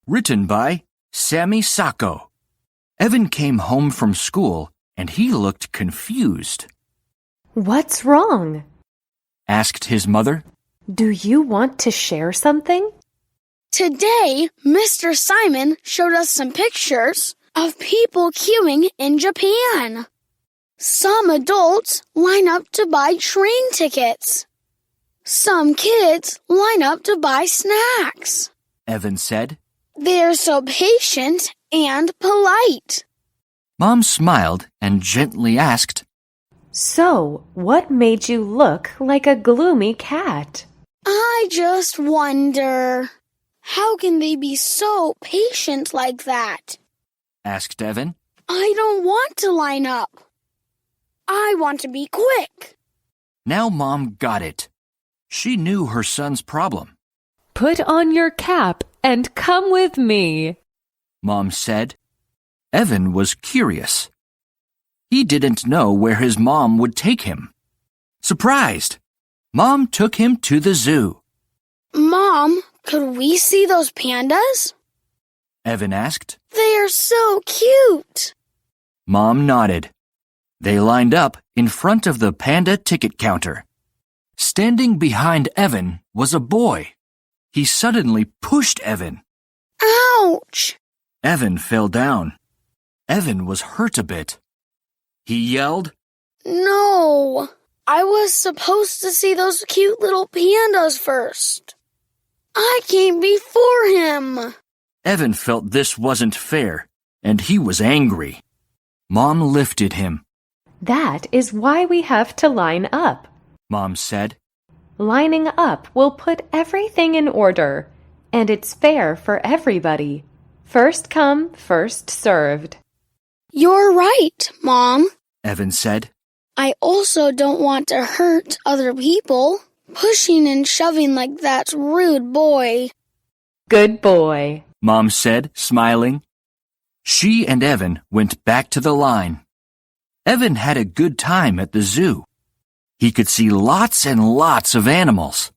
Written by Sammy Sacco. Evan came home from school and he looked confused. "What's wrong?" asked his mother. "Do you want to share something?" Today, Mr. Simon showed us some pictures of people queuing in Japan. Some adults line up to buy train tickets. Some kids line up to buy snacks. Evan said. They're so patient and polite. Mom smiled and gently asked, "So, what made you look like a gloomy cat?" I just wonder, how can they be so patient like that? asked Evan. I don't want to line up. I want to be quick. Now Mom got it. She knew her son's problem. "Put on your cap and come with me," Mom said. Evan was curious. He didn't know where his mom would take him. Surprised, Mom took him to the zoo. Mom, could we see those pandas? Evan asked. They are so cute. Mom nodded. They lined up in front of the panda ticket counter. Standing behind Evan was a boy. He suddenly pushed Evan. Ouch! Evan fell down. Evan was hurt a bit. He yelled, No, I was supposed to see those cute little pandas first. I came before him. Evan felt this wasn't fair, and he was angry. Mom lifted him. "That is why we have to line up," Mom said. "Lining up will put everything in order, and it's fair for everybody. First come, first served." You're right, Mom. Evan said. I also don't want to hurt other people. Pushing and shoving like that's rude, boy. "Good boy," Mom said, smiling. She and Evan went back to the line. Evan had a good time at the zoo. He could see lots and lots of animals.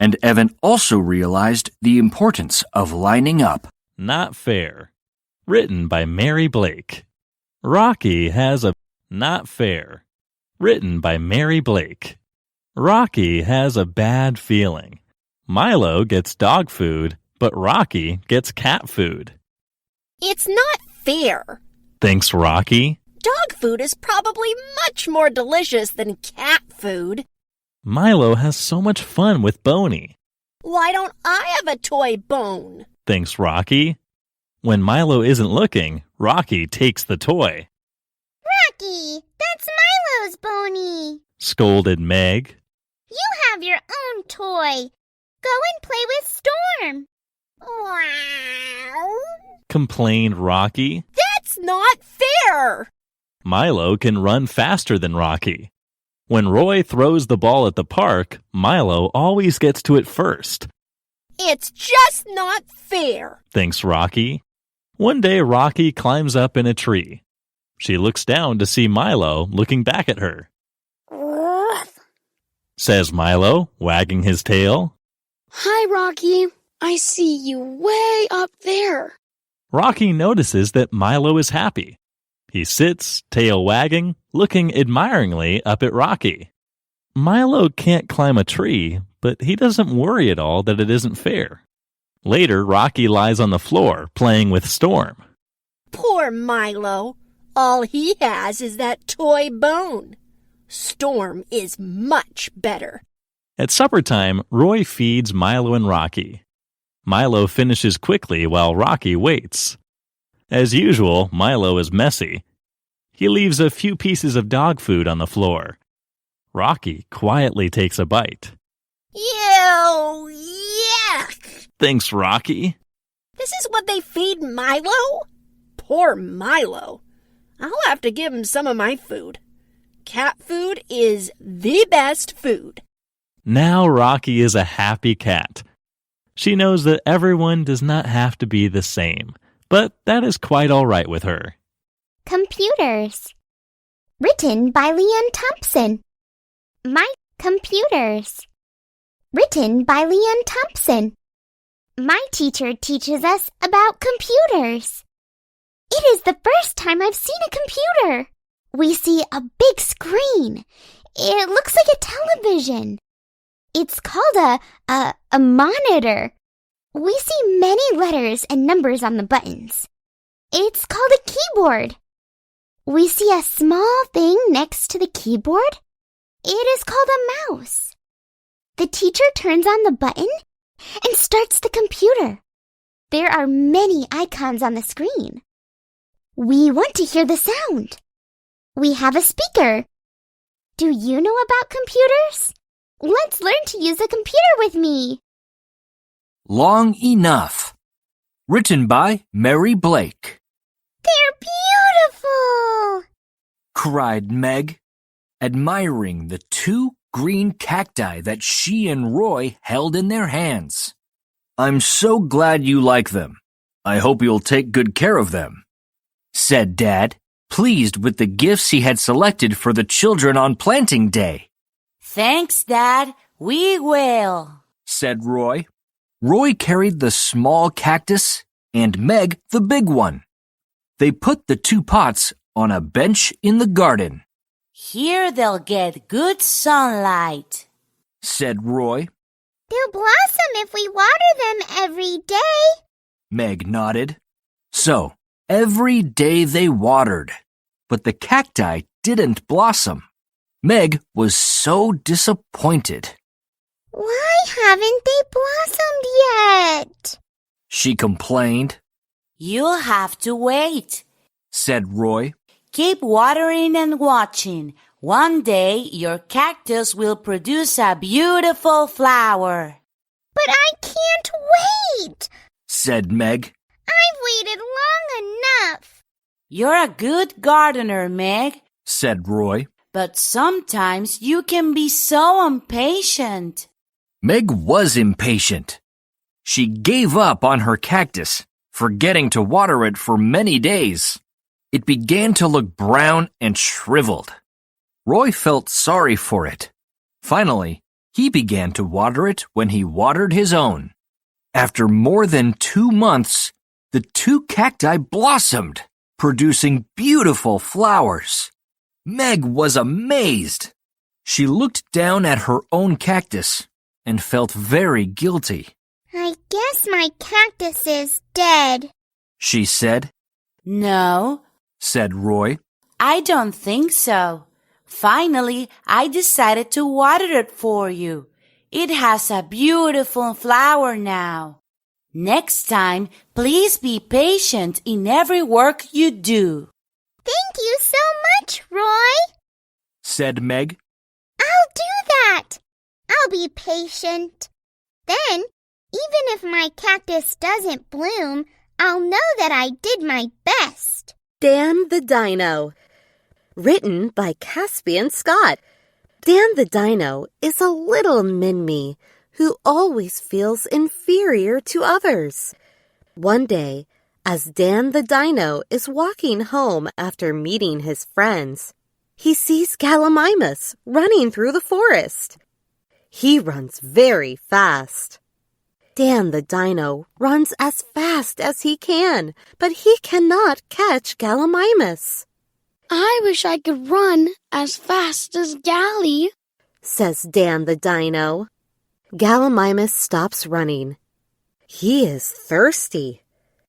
And Evan also realized the importance of lining up. Not Fair. Written by Mary Blake. Rocky has a... Not fair. Written by Mary Blake. Rocky has a bad feeling. Milo gets dog food, but Rocky gets cat food. It's not fair. Thinks Rocky. Dog food is probably much more delicious than cat food. Milo has so much fun with Boney. Why don't I have a toy bone? Thinks Rocky. When Milo isn't looking, Rocky takes the toy. Rocky, that's Milo's Boney. Scolded Meg. You have your own toy. Go and play with Storm. Wow. Complained Rocky. That's not fair. Milo can run faster than Rocky. When Roy throws the ball at the park, Milo always gets to it first. It's just not fair, thinks Rocky. One day Rocky climbs up in a tree. She looks down to see Milo looking back at her. Says Milo, wagging his tail. Hi, Rocky. I see you way up there. Rocky notices that Milo is happy. He sits, tail wagging, looking admiringly up at Rocky. Milo can't climb a tree, but he doesn't worry at all that it isn't fair. Later, Rocky lies on the floor playing with Storm. Poor Milo. All he has is that toy bone. Storm is much better. At supper time, Roy feeds Milo and Rocky. Milo finishes quickly while Rocky waits. As usual, Milo is messy. He leaves a few pieces of dog food on the floor. Rocky quietly takes a bite. Ew, yuck! Thinks Rocky. This is what they feed Milo? Poor Milo. I'll have to give him some of my food. Cat food is the best food. Now Rocky is a happy cat. She knows that everyone does not have to be the same, but that is quite all right with her. Computers. Written by Leanne Thompson. My computers. Written by Leanne Thompson. My teacher teaches us about computers. It is the first time I've seen a computer. We see a big screen. It looks like a television. It's called a monitor. We see many letters and numbers on the buttons. It's called a keyboard. We see a small thing next to the keyboard. It is called a mouse. The teacher turns on the button and starts the computer. There are many icons on the screen. We want to hear the sound. We have a speaker. Do you know about computers? Let's learn to use a computer with me. Long Enough. Written by Mary Blake. They're beautiful! Cried Meg, admiring the two green cacti that she and Roy held in their hands. I'm so glad you like them. I hope you'll take good care of them, said Dad, pleased with the gifts he had selected for the children on planting day. Thanks, Dad. We will, said Roy. Roy carried the small cactus and Meg the big one. They put the two pots on a bench in the garden. Here they'll get good sunlight, said Roy. They'll blossom if we water them every day. Meg nodded. So, every day they watered, but the cacti didn't blossom. Meg was so disappointed. Why haven't they blossomed yet? She complained. You'll have to wait, said Roy. Keep watering and watching. One day your cactus will produce a beautiful flower. But I can't wait, said Meg. I've waited long enough. You're a good gardener, Meg, said Roy. But sometimes you can be so impatient. Meg was impatient. She gave up on her cactus, forgetting to water it for many days. It began to look brown and shriveled. Roy felt sorry for it. Finally, he began to water it when he watered his own. After more than 2 months, the two cacti blossomed, producing beautiful flowers. Meg was amazed. She looked down at her own cactus and felt very guilty. I guess my cactus is dead, she said. No, said Roy. I don't think so. Finally, I decided to water it for you. It has a beautiful flower now. Next time, please be patient in every work you do. Thank you so much, Roy, said Meg. I'll do that. I'll be patient. Then, even if my cactus doesn't bloom, I'll know that I did my best. Dan the Dino. Written by Caspian Scott. Dan the Dino is a little Minmi who always feels inferior to others. One day, as Dan the Dino is walking home after meeting his friends, he sees Gallimimus running through the forest. He runs very fast. Dan the Dino runs as fast as he can, but he cannot catch Gallimimus. I wish I could run as fast as Gally, says Dan the Dino. Gallimimus stops running. He is thirsty.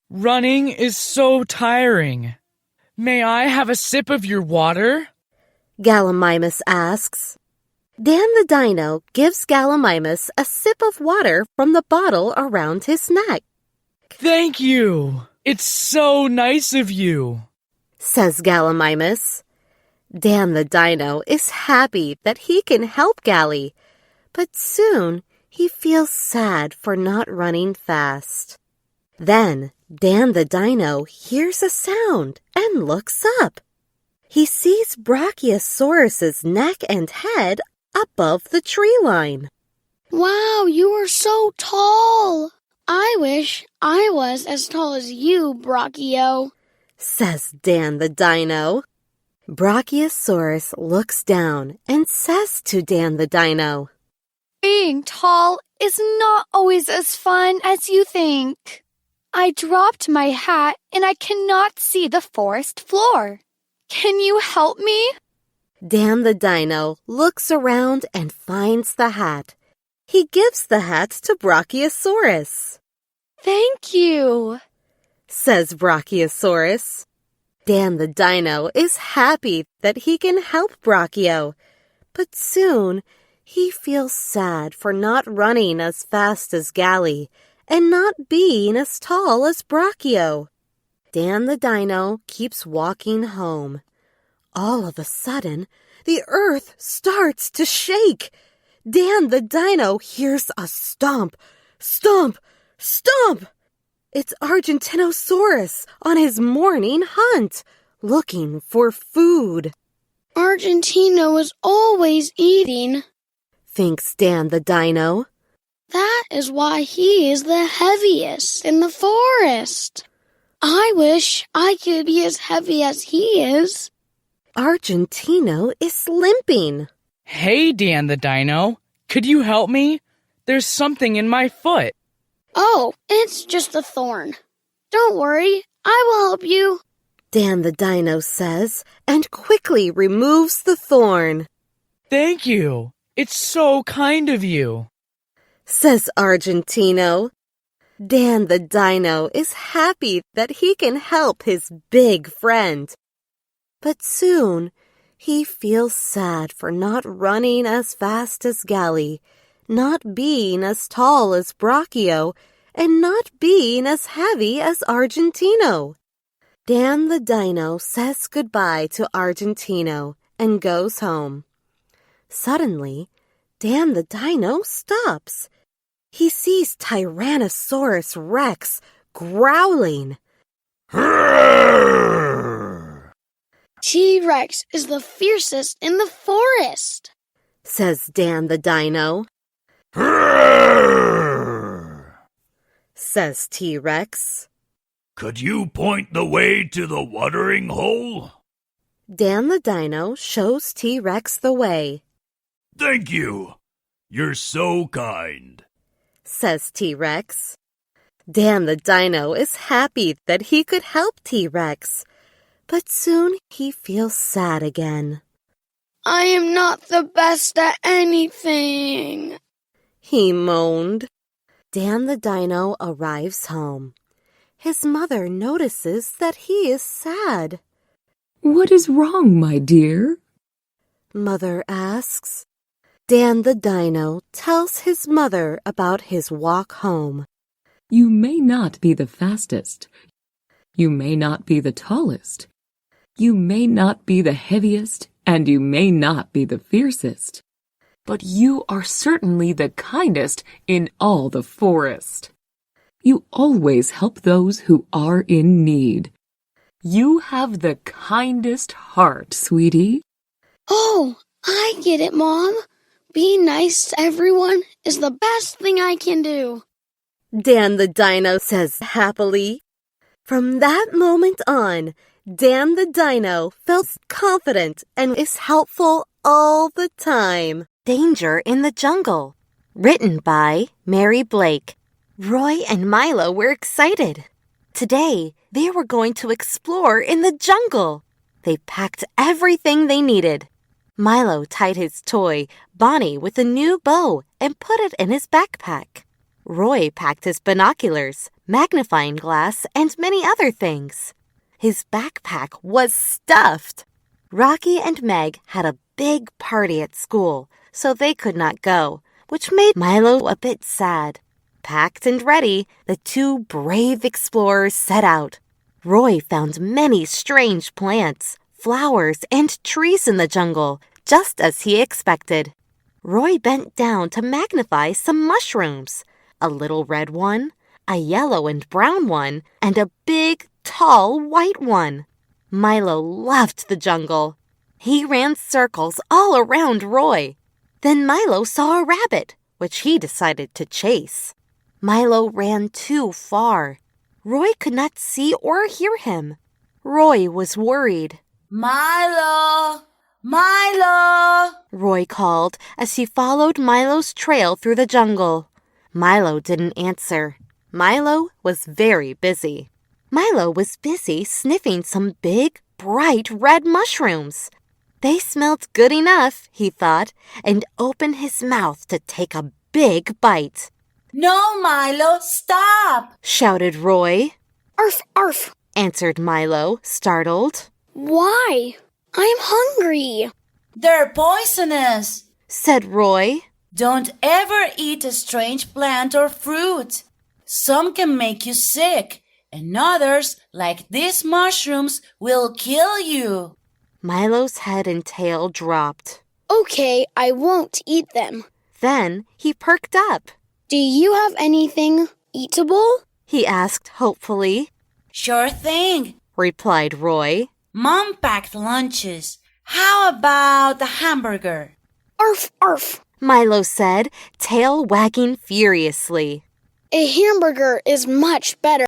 Running is so tiring. May I have a sip of your water? Gallimimus asks. Dan the Dino gives Gallimimus a sip of water from the bottle around his neck. Thank you. It's so nice of you, says Gallimimus. Dan the Dino is happy that he can help Gally, but soon he feels sad for not running fast. Then Dan the Dino hears a sound and looks up. He sees Brachiosaurus's neck and head above the tree line. Wow, you are so tall. I wish I was as tall as you, Brachio, says Dan the Dino. Brachiosaurus looks down and says to Dan the Dino, Being tall is not always as fun as you think. I dropped my hat and I cannot see the forest floor. Can you help me? Dan the Dino looks around and finds the hat. He gives the hat to Brachiosaurus. Thank you, says Brachiosaurus. Dan the Dino is happy that he can help Brachio, but soon he feels sad for not running as fast as Gally and not being as tall as Brachio. Dan the Dino keeps walking home. All of a sudden, the earth starts to shake. Dan the Dino hears a stomp, stomp, stomp. It's Argentinosaurus on his morning hunt, looking for food. Argentino is always eating, thinks Dan the Dino. That is why he is the heaviest in the forest. I wish I could be as heavy as he is. Argentino is limping. Hey, Dan the Dino. Could you help me? There's something in my foot. Oh, it's just a thorn. Don't worry, I will help you, Dan the Dino says, and quickly removes the thorn. Thank you. It's so kind of you, says Argentino. Dan the Dino is happy that he can help his big friend. But soon he feels sad for not running as fast as Gally, not being as tall as Brachio, and not being as heavy as Argentino. Dan the Dino says goodbye to Argentino and goes home. Suddenly, Dan the Dino stops. He sees Tyrannosaurus Rex growling. T-Rex is the fiercest in the forest, says Dan the Dino. Says T-Rex. Could you point the way to the watering hole? Dan the Dino shows T-Rex the way. Thank you. You're so kind, says T-Rex. Dan the Dino is happy that he could help T-Rex, but soon he feels sad again. I am not the best at anything, he moaned. Dan the Dino arrives home. His mother notices that he is sad. What is wrong, my dear? Mother asks. Dan the Dino tells his mother about his walk home. You may not be the fastest. You may not be the tallest. You may not be the heaviest, and you may not be the fiercest. But you are certainly the kindest in all the forest. You always help those who are in need. You have the kindest heart, sweetie. Oh, I get it, Mom. Being nice to everyone is the best thing I can do, Dan the Dino says happily. From that moment on, Dan the Dino felt confident and is helpful all the time. Danger in the Jungle. Written by Mary Blake. Roy and Milo were excited. Today, they were going to explore in the jungle. They packed everything they needed. Milo tied his toy, Bonnie, with a new bow and put it in his backpack. Roy packed his binoculars, magnifying glass, and many other things. His backpack was stuffed. Rocky and Meg had a big party at school, so they could not go, which made Milo a bit sad. Packed and ready, the two brave explorers set out. Roy found many strange plants, flowers, and trees in the jungle, just as he expected. Roy bent down to magnify some mushrooms, a little red one, a yellow and brown one, and a big, tall white one. Milo loved the jungle. He ran circles all around Roy. Then Milo saw a rabbit, which he decided to chase. Milo ran too far. Roy could not see or hear him. Roy was worried. Milo! Milo! Roy called as he followed Milo's trail through the jungle. Milo didn't answer. Milo was very busy. Milo was busy sniffing some big, bright red mushrooms. They smelled good enough, he thought, and opened his mouth to take a big bite. No, Milo, stop! Shouted Roy. Arf, arf, Answered Milo, startled. Why? I'm hungry. They're poisonous, Said Roy. Don't ever eat a strange plant or fruit. Some can make you sick, and others, like these mushrooms, will kill you. Milo's head and tail dropped. Okay, I won't eat them. Then he perked up. Do you have anything eatable? He asked hopefully. Sure thing, Replied Roy. Mom packed lunches. How about a hamburger? Arf, arf. Milo said, tail wagging furiously. A hamburger is much better.